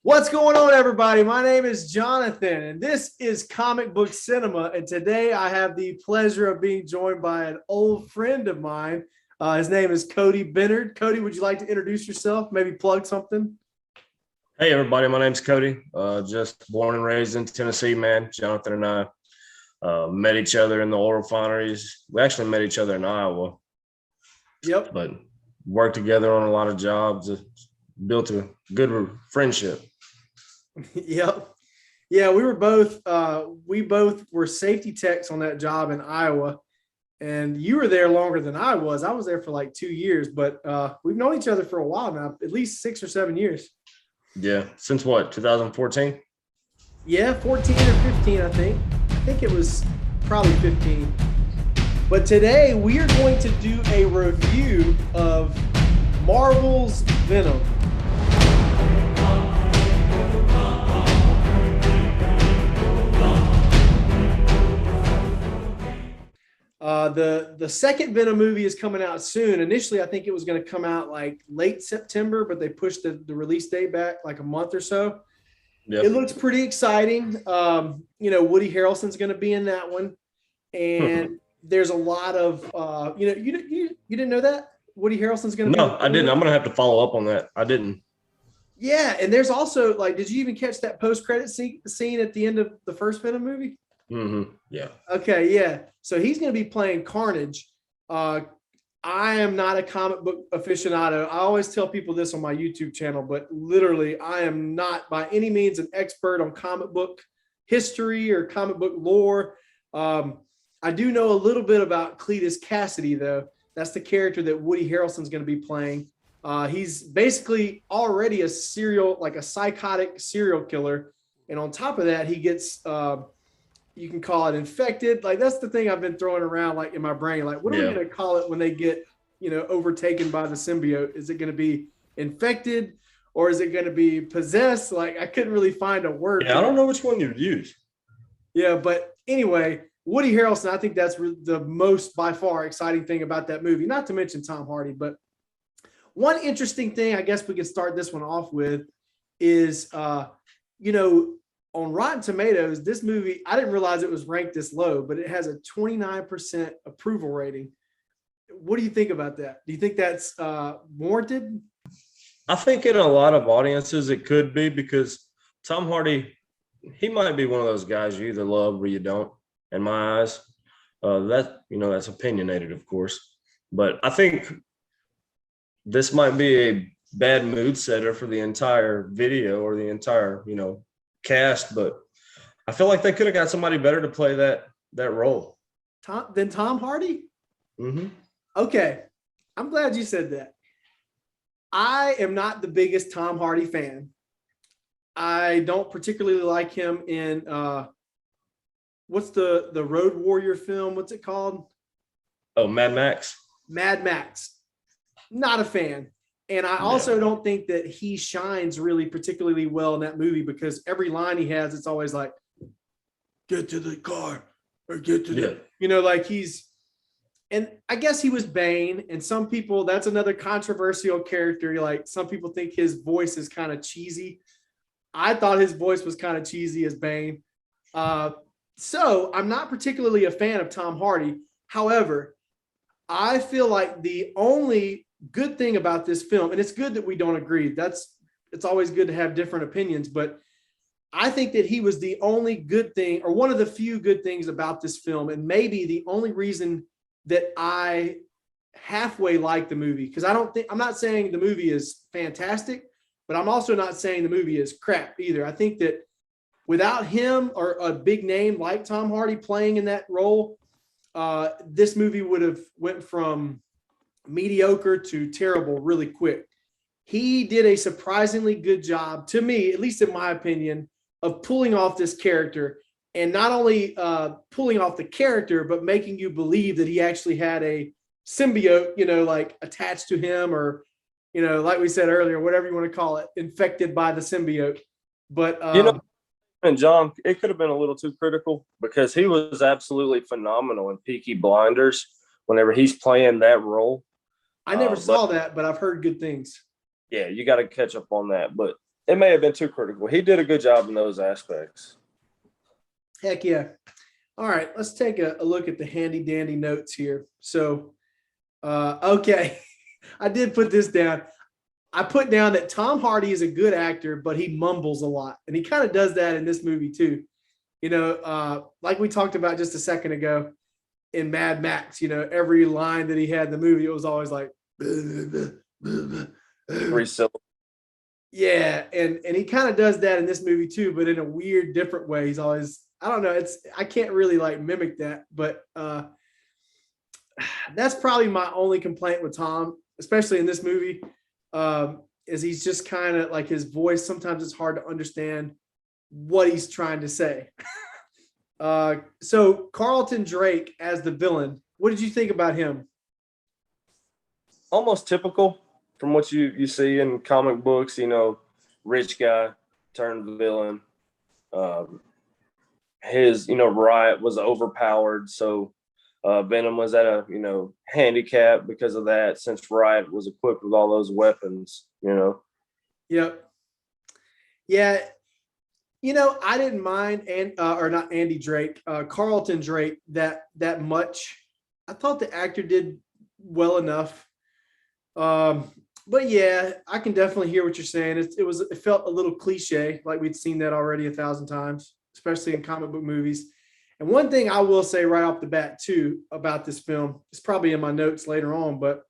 What's going on, everybody? My name is Jonathan, and this is Comic Book Cinema. And today I have the pleasure of being joined by an old friend of mine. His name is Cody Bennard. Cody, would you like to introduce yourself? Maybe plug something? Hey everybody, my name's Cody. Just born and raised in Tennessee, man. Jonathan and I met each other in the oil refineries. We actually met each other in Iowa, Yep. but worked together on a lot of jobs. Built a good friendship. Yep. Yeah, we both were safety techs on that job in Iowa. And you were there longer than I was. I was there for like 2 years, but we've known each other for a while now, at least 6 or 7 years. Yeah, since what, 2014? Yeah, 14 or 15, I think. I think it was probably 15. But today we are going to do a review of Marvel's Venom. The second Venom movie is coming out soon. Initially, I think it was going to come out like late September, but they pushed the release date back like a month or so. Yep. It looks pretty exciting. Woody Harrelson's going to be in that one, and there's a lot of you didn't know that Woody Harrelson's going to be. No, I didn't. I'm gonna have to follow up on that. I didn't. Yeah, and there's also like, did you even catch that post-credit scene at the end of the first Venom movie? Yeah. Okay, yeah. So he's going to be playing Carnage. I am not a comic book aficionado. I always tell people this on my YouTube channel, but literally, I am not by any means an expert on comic book history or comic book lore. I do know a little bit about Cletus Cassidy, though. That's the character that Woody Harrelson's going to be playing. He's basically already a psychotic serial killer. And on top of that, he gets you can call it infected. Like, that's the thing I've been throwing around like in my brain. Like, what are we going to call it when they get, overtaken by the symbiote? Is it going to be infected or is it going to be possessed? Like, I couldn't really find a word. Yeah, I don't know which one you'd use. Yeah, but anyway, Woody Harrelson, I think that's the most by far exciting thing about that movie, not to mention Tom Hardy. But one interesting thing I guess we could start this one off with is, on Rotten Tomatoes, this movie, I didn't realize it was ranked this low, but it has a 29% approval rating. What do you think about that? Do you think that's warranted? I think in a lot of audiences it could be, because Tom Hardy, he might be one of those guys you either love or you don't, in my eyes. That's opinionated, of course. But I think this might be a bad mood setter for the entire video or the entire, cast, but I feel like they could have got somebody better to play that role. Tom Hardy? Mm-hmm. Okay. I'm glad you said that. I am not the biggest Tom Hardy fan. I don't particularly like him in what's the Road Warrior film? What's it called? Oh, Mad Max. Mad Max. Not a fan. And I also don't think that he shines really particularly well in that movie, because every line he has, it's always like, get to the car or get to the, and I guess he was Bane. And some people, that's another controversial character. Like, some people think his voice is kind of cheesy. I thought his voice was kind of cheesy as Bane. So I'm not particularly a fan of Tom Hardy. However, I feel like the only good thing about this film, and it's good that we don't agree. It's always good to have different opinions, but I think that he was the only good thing, or one of the few good things about this film, and maybe the only reason that I halfway like the movie. Because I'm not saying the movie is fantastic, but I'm also not saying the movie is crap either. I think that without him or a big name like Tom Hardy playing in that role, this movie would have went from mediocre to terrible really quick. He did a surprisingly good job, to me, at least in my opinion, of pulling off this character, and not only pulling off the character, but making you believe that he actually had a symbiote, like attached to him, or, like we said earlier, whatever you want to call it, infected by the symbiote. But, and John, it could have been a little too critical, because he was absolutely phenomenal in Peaky Blinders whenever he's playing that role. I never saw that, but I've heard good things. Yeah, you got to catch up on that. But it may have been too critical. He did a good job in those aspects. Heck yeah. All right, let's take a look at the handy dandy notes here. So, okay, I did put this down. I put down that Tom Hardy is a good actor, but he mumbles a lot. And he kind of does that in this movie too. Like we talked about just a second ago in Mad Max, every line that he had in the movie, it was always like, 3 syllables. Yeah. And he kind of does that in this movie too, but in a weird, different way. He's always, I don't know. I can't really like mimic that, but that's probably my only complaint with Tom, especially in this movie. Is he's just kind of like his voice. Sometimes it's hard to understand what he's trying to say. So Carlton Drake as the villain, what did you think about him? Almost typical from what you see in comic books, rich guy turned villain. His, Riot was overpowered. So Venom was at a, handicap because of that, since Riot was equipped with all those weapons, Yep. Yeah. I didn't mind, or not Andy Drake, Carlton Drake that much. I thought the actor did well enough. But yeah, I can definitely hear what you're saying. It felt a little cliche, like we'd seen that already 1,000 times, especially in comic book movies. And one thing I will say right off the bat too about this film, it's probably in my notes later on, but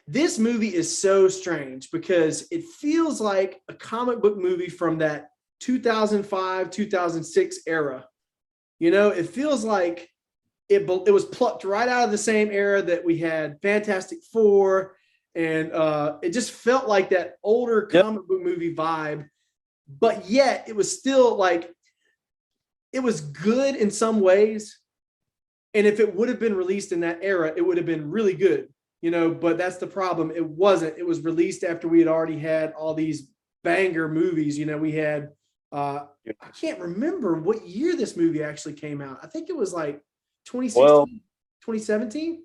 this movie is so strange because it feels like a comic book movie from that 2005, 2006 era. It feels like it was plucked right out of the same era that we had Fantastic Four, and it just felt like that older comic book movie vibe, but yet it was still like, it was good in some ways. And if it would have been released in that era, it would have been really good, but that's the problem. It wasn't. It was released after we had already had all these banger movies. We had, I can't remember what year this movie actually came out. I think it was like 2016, 2017.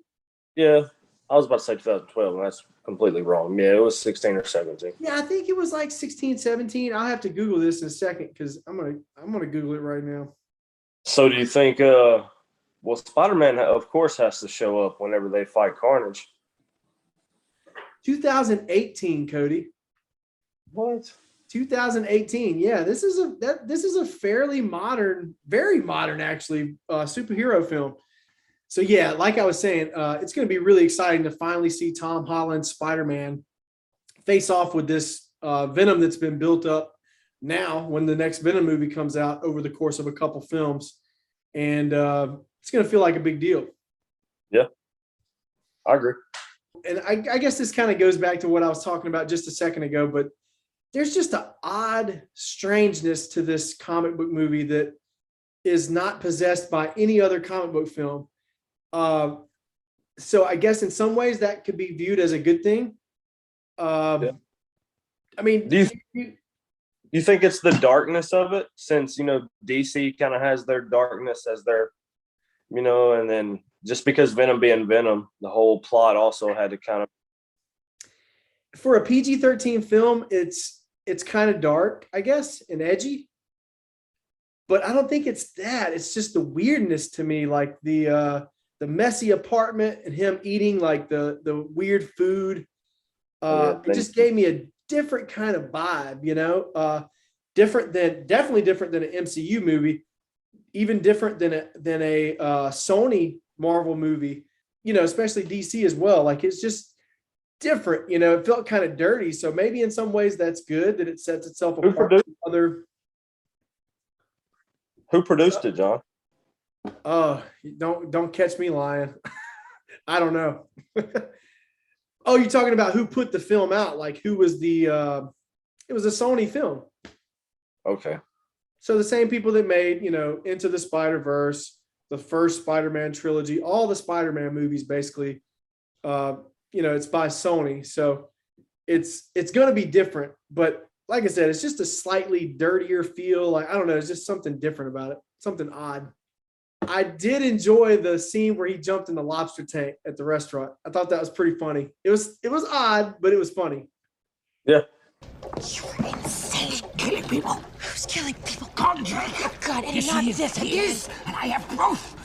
Yeah, I was about to say 2012, and that's completely wrong. Yeah, it was 16 or 17. Yeah, I think it was like 16, 17. I'll have to Google this in a second because I'm gonna Google it right now. So do you think Spider-Man of course has to show up whenever they fight Carnage? 2018, Cody. What? 2018. Yeah, this is a fairly modern, very modern actually, superhero film. So yeah, like I was saying, it's going to be really exciting to finally see Tom Holland's Spider-Man face off with this Venom that's been built up now when the next Venom movie comes out over the course of a couple films. And it's going to feel like a big deal. Yeah, I agree. And I guess this kind of goes back to what I was talking about just a second ago, but there's just an odd strangeness to this comic book movie that is not possessed by any other comic book film. So I guess in some ways that could be viewed as a good thing. I mean, do you think it's the darkness of it, since DC kind of has their darkness as their, and then just because Venom being Venom, the whole plot also had to kind of. For a PG-13 film, it's kind of dark, I guess, and edgy. But I don't think it's that. It's just the weirdness to me, like the messy apartment and him eating like the weird food. It just gave me a different kind of vibe, definitely different than an MCU movie, even different than a Sony Marvel movie, especially DC as well. Like it's just different, it felt kind of dirty. So maybe in some ways that's good that it sets itself apart from other. Who produced it, John? Oh, don't catch me lying. I don't know. Oh, you're talking about who put the film out? Like who was it was a Sony film. Okay. So the same people that made, Into the Spider-Verse, the first Spider-Man trilogy, all the Spider-Man movies, basically, it's by Sony. So it's going to be different, but like I said, it's just a slightly dirtier feel. Like, I don't know. It's just something different about it. Something odd. I did enjoy the scene where he jumped in the lobster tank at the restaurant. I thought that was pretty funny. It was odd, but it was funny. Yeah. You're killing people. Who's killing people? Come, Jacob. Oh, God, I You did not see, exist. he is, and I have proof.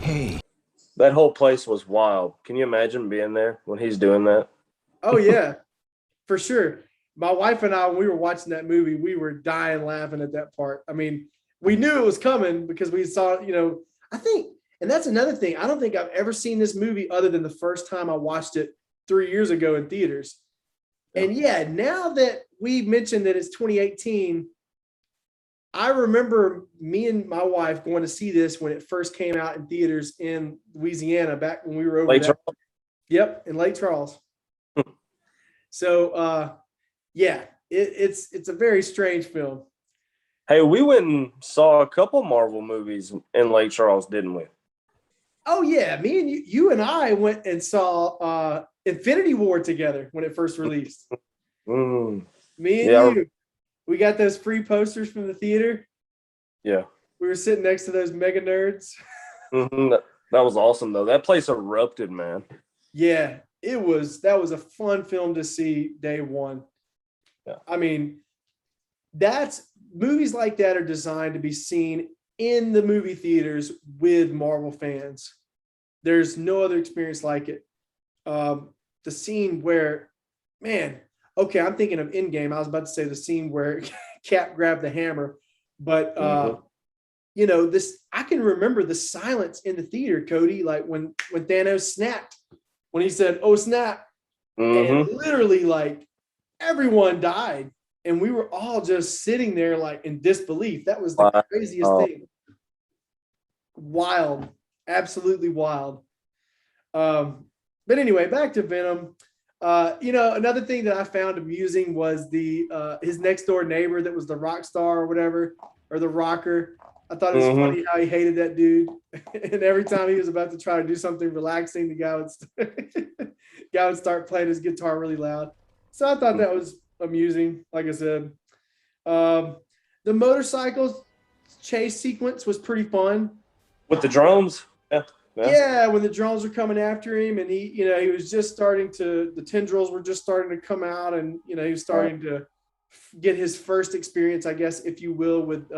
Hey. That whole place was wild. Can you imagine being there when he's doing that? Oh yeah, for sure. My wife and I, when we were watching that movie, we were dying laughing at that part. I mean, we knew it was coming because we saw, I think, and that's another thing. I don't think I've ever seen this movie other than the first time I watched it 3 years ago in theaters. And yeah, now that we mentioned that it's 2018, I remember me and my wife going to see this when it first came out in theaters in Louisiana back when we were over there. Yep, in Lake Charles. So yeah, it's a very strange film. Hey, we went and saw a couple Marvel movies in Lake Charles, didn't we? Oh yeah, me and you and I went and saw Infinity War together when it first released. Me and you. We got those free posters from the theater. Yeah. We were sitting next to those mega nerds. That was awesome, though. That place erupted, man. Yeah, that was a fun film to see day one. Yeah. I mean, movies like that are designed to be seen in the movie theaters with Marvel fans. There's no other experience like it. The scene where, man, okay, I'm thinking of Endgame. I was about to say the scene where Cap grabbed the hammer, but this, I can remember the silence in the theater, Cody, like when Thanos snapped, when he said, "Oh snap," and literally like everyone died, and we were all just sitting there like in disbelief. That was the craziest thing. Wild, absolutely wild. But anyway, back to Venom. Another thing that I found amusing was his next door neighbor that was the rock star or whatever, or the rocker. I thought it was funny how he hated that dude. And every time he was about to try to do something relaxing, the guy would start playing his guitar really loud. So I thought that was amusing, like I said. The motorcycles chase sequence was pretty fun. With the drones? Yeah, when the drones were coming after him, and he was just the tendrils were just starting to come out, and he was starting to get his first experience, I guess, if you will, with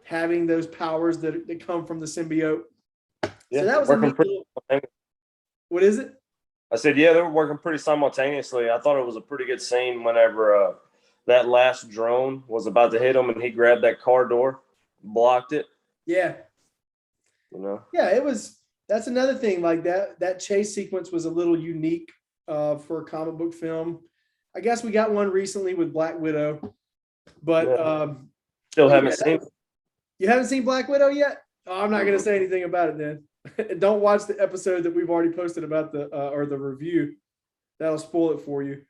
having those powers that come from the symbiote. Yeah, so that was a neat little, what is it? I said, yeah, they were working pretty simultaneously. I thought it was a pretty good scene whenever that last drone was about to hit him and he grabbed that car door, blocked it. Yeah. Yeah, that's another thing, like that chase sequence was a little unique for a comic book film. I guess we got one recently with Black Widow, but still haven't seen. You haven't seen Black Widow yet? Oh, I'm not going to say anything about it then. Don't watch the episode that we've already posted about the review. That'll spoil it for you.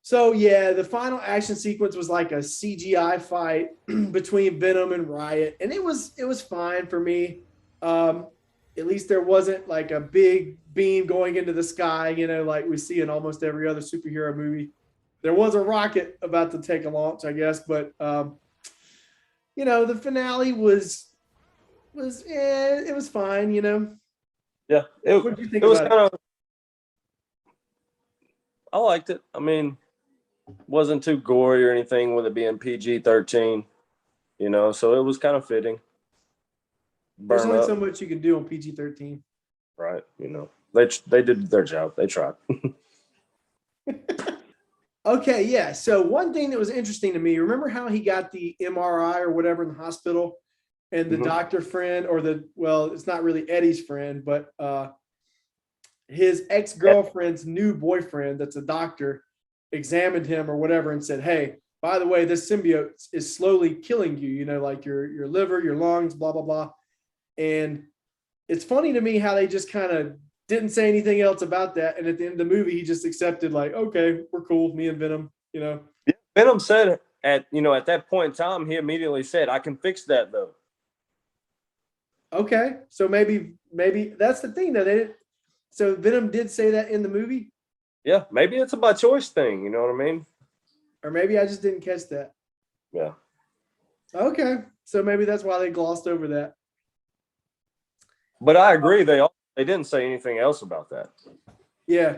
So yeah, the final action sequence was like a CGI fight between Venom and Riot, and it was fine for me. At least there wasn't like a big beam going into the sky, like we see in almost every other superhero movie. There was a rocket about to take a launch, I guess, but the finale was it was fine, Yeah, what did you think it was about kind of. I liked it. I mean, wasn't too gory or anything with it being PG-13, so it was kind of fitting. There's only so much you can do on PG-13. Right, they did their job. They tried. Okay, yeah. So one thing that was interesting to me, remember how he got the MRI or whatever in the hospital, and the doctor friend, or it's not really Eddie's friend, but his ex-girlfriend's new boyfriend that's a doctor examined him or whatever and said, "Hey, by the way, this symbiote is slowly killing you, like your liver, your lungs, blah, blah, blah." And it's funny to me how they just kind of didn't say anything else about that. And at the end of the movie, he just accepted, like, okay, we're cool, me and Venom, Yeah, Venom said at that point in time, he immediately said, "I can fix that though." Okay. So maybe that's the thing though. So Venom did say that in the movie? Yeah, maybe it's a by choice thing, you know what I mean? Or maybe I just didn't catch that. Yeah. Okay. So maybe that's why they glossed over that. But I agree. They didn't say anything else about that. Yeah.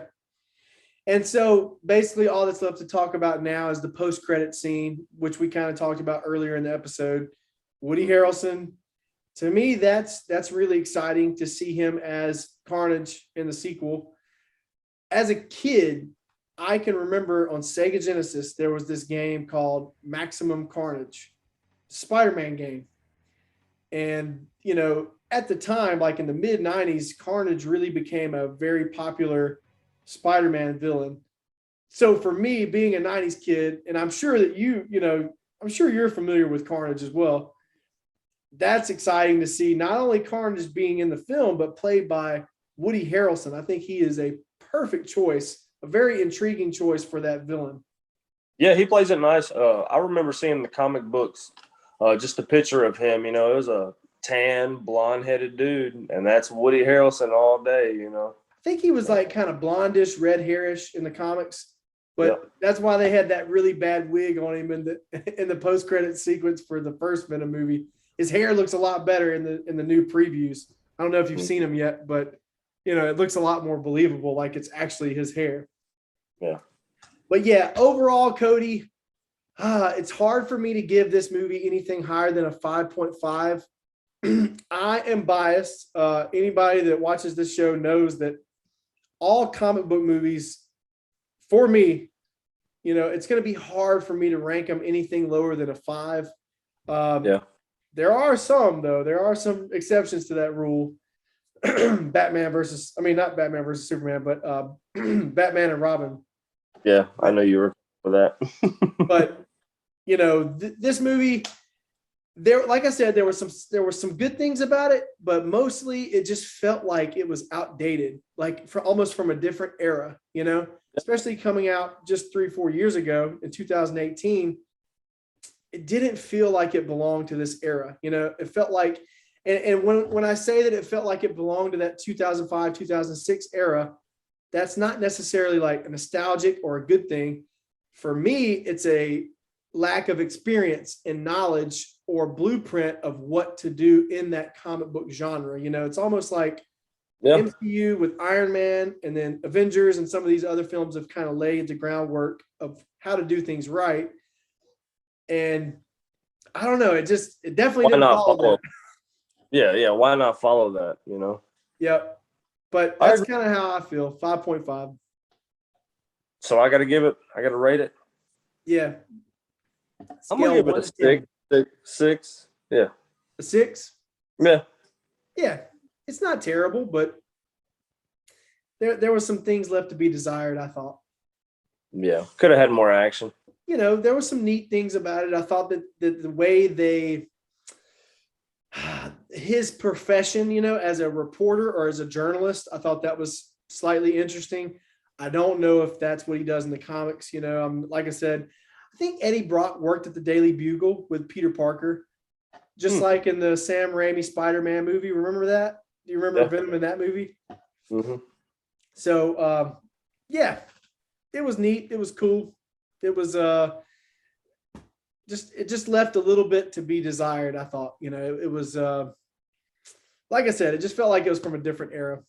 And so basically all that's left to talk about now is the post-credit scene, which we kind of talked about earlier in the episode. Woody Harrelson, to me, that's really exciting to see him as Carnage in the sequel. As a kid, I can remember on Sega Genesis, there was this game called Maximum Carnage, Spider-Man game. And, at the time, like in the mid 90s, Carnage really became a very popular Spider-Man villain. So for me, being a 90s kid, and I'm sure that I'm sure you're familiar with Carnage as well. That's exciting to see not only Carnage being in the film, but played by Woody Harrelson. I think he is a perfect choice, a very intriguing choice for that villain. Yeah, he plays it nice. I remember seeing the comic books, just a picture of him. It was a tan, blonde-headed dude, and that's Woody Harrelson all day. I think he was like kind of blondish, red hairish in the comics, but That's why they had that really bad wig on him in the post-credit sequence for the first Venom movie. His hair looks a lot better in the new previews. I don't know if you've seen them yet, but it looks a lot more believable, like it's actually his hair. Yeah. But yeah, overall, Cody, it's hard for me to give this movie anything higher than a 5.5. I am biased. Anybody that watches this show knows that all comic book movies, for me, it's going to be hard for me to rank them anything lower than a 5. There are some, though. There are some exceptions to that rule. Not Batman versus Superman, but Batman and Robin. Yeah, I know you were for that. But this movie, like I said, there were some good things about it, but mostly it just felt like it was outdated, like almost from a different era. Especially coming out just 3-4 years ago in 2018. It didn't feel like it belonged to this era. It felt like, and when I say that it felt like it belonged to that 2005, 2006 era, that's not necessarily like a nostalgic or a good thing. For me, it's a lack of experience and knowledge or blueprint of what to do in that comic book genre. It's almost like MCU with Iron Man and then Avengers and some of these other films have kind of laid the groundwork of how to do things right. And I don't know, it definitely didn't follow that. Yeah. Why not follow that, Yep. But that's kind of how I feel. 5.5. So I got to rate it. Yeah. I'm going to give it a 6. Yeah. A 6? Yeah. Yeah. It's not terrible, but there was some things left to be desired, I thought. Yeah. Could have had more action. There were some neat things about it. I thought that the way his profession, as a reporter or as a journalist, I thought that was slightly interesting. I don't know if that's what he does in the comics. Like I said, I think Eddie Brock worked at the Daily Bugle with Peter Parker, just like in the Sam Raimi Spider-Man movie. Remember that? Do you remember Venom in that movie? Mm-hmm. So, yeah, it was neat. It was cool. It was just left a little bit to be desired, I thought. It was like I said, it just felt like it was from a different era.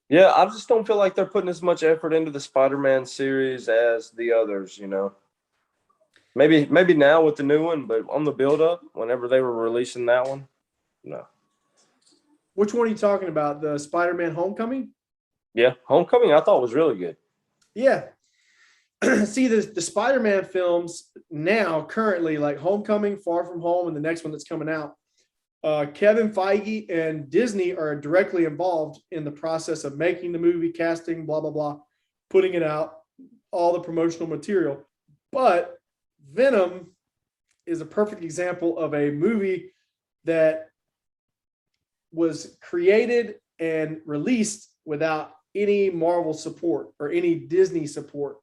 Yeah, I just don't feel like they're putting as much effort into the Spider-Man series as the others, Maybe now with the new one, but on the build-up, whenever they were releasing that one, no. Which one are you talking about? The Spider-Man Homecoming? Yeah, Homecoming I thought was really good. Yeah. See, the Spider-Man films now, currently, like Homecoming, Far From Home, and the next one that's coming out, Kevin Feige and Disney are directly involved in the process of making the movie, casting, blah, blah, blah, putting it out, all the promotional material. But Venom is a perfect example of a movie that was created and released without any Marvel support or any Disney support,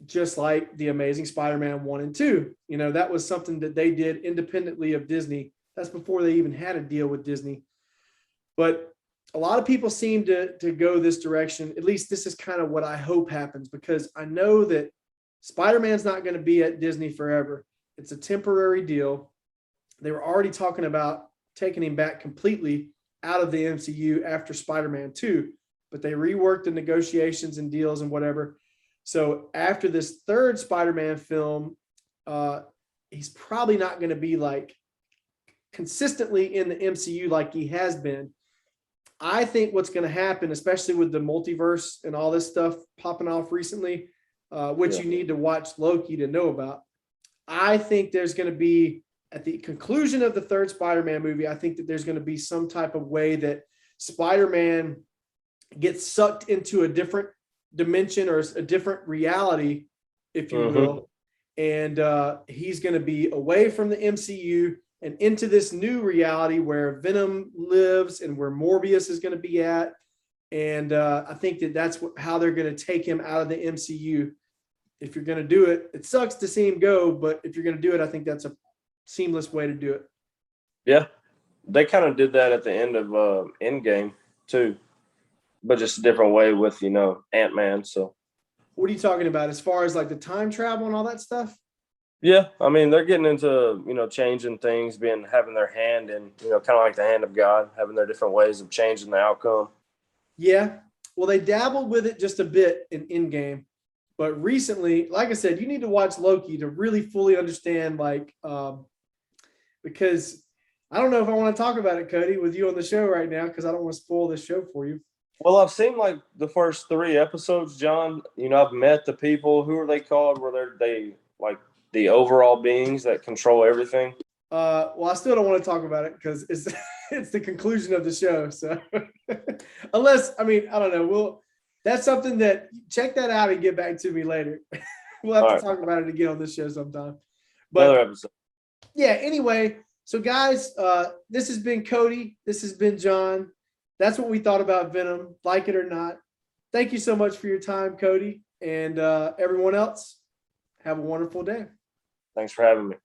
just like The Amazing Spider-Man 1 and 2. That was something that they did independently of Disney. That's before they even had a deal with Disney. But a lot of people seem to go this direction. At least this is kind of what I hope happens, because I know that Spider-Man's not going to be at Disney forever. It's a temporary deal. They were already talking about taking him back completely out of the MCU after Spider-Man 2, but they reworked the negotiations and deals and whatever. So after this third Spider-Man film, he's probably not going to be like consistently in the MCU like he has been. I think what's going to happen, especially with the multiverse and all this stuff popping off recently, which you need to watch Loki to know about. I think there's going to be, at the conclusion of the third Spider-Man movie, I think that there's going to be some type of way that Spider-Man gets sucked into a different dimension or a different reality, if you will. And he's going to be away from the MCU and into this new reality where Venom lives and where Morbius is going to be at. And I think that that's how they're going to take him out of the MCU. If you're going to do it, it sucks to see him go, but if you're going to do it, I think that's a seamless way to do it. Yeah, they kind of did that at the end of Endgame too, but just a different way with, you know, Ant-Man. So what are you talking about as far as like the time travel and all that stuff? Yeah, I mean, they're getting into, you know, changing things, having their hand in, you know, kind of like the hand of God, having their different ways of changing the outcome. Yeah, well, they dabbled with it just a bit in Endgame, but recently, like I said, you need to watch Loki to really fully understand, like, because I don't know if I want to talk about it, Cody, with you on the show right now, because I don't want to spoil this show for you. Well, I've seen like the first 3 episodes, John. You know, I've met the people. Who are they called? Were they like the overall beings that control everything? Well, I still don't want to talk about it because it's the conclusion of the show. So unless, I mean, I don't know. That's something that check that out and get back to me later. We'll have to talk about it again on this show sometime. But another episode. Yeah, anyway, so guys, this has been Cody. This has been John. That's what we thought about Venom, like it or not. Thank you so much for your time, Cody. And everyone else, have a wonderful day. Thanks for having me.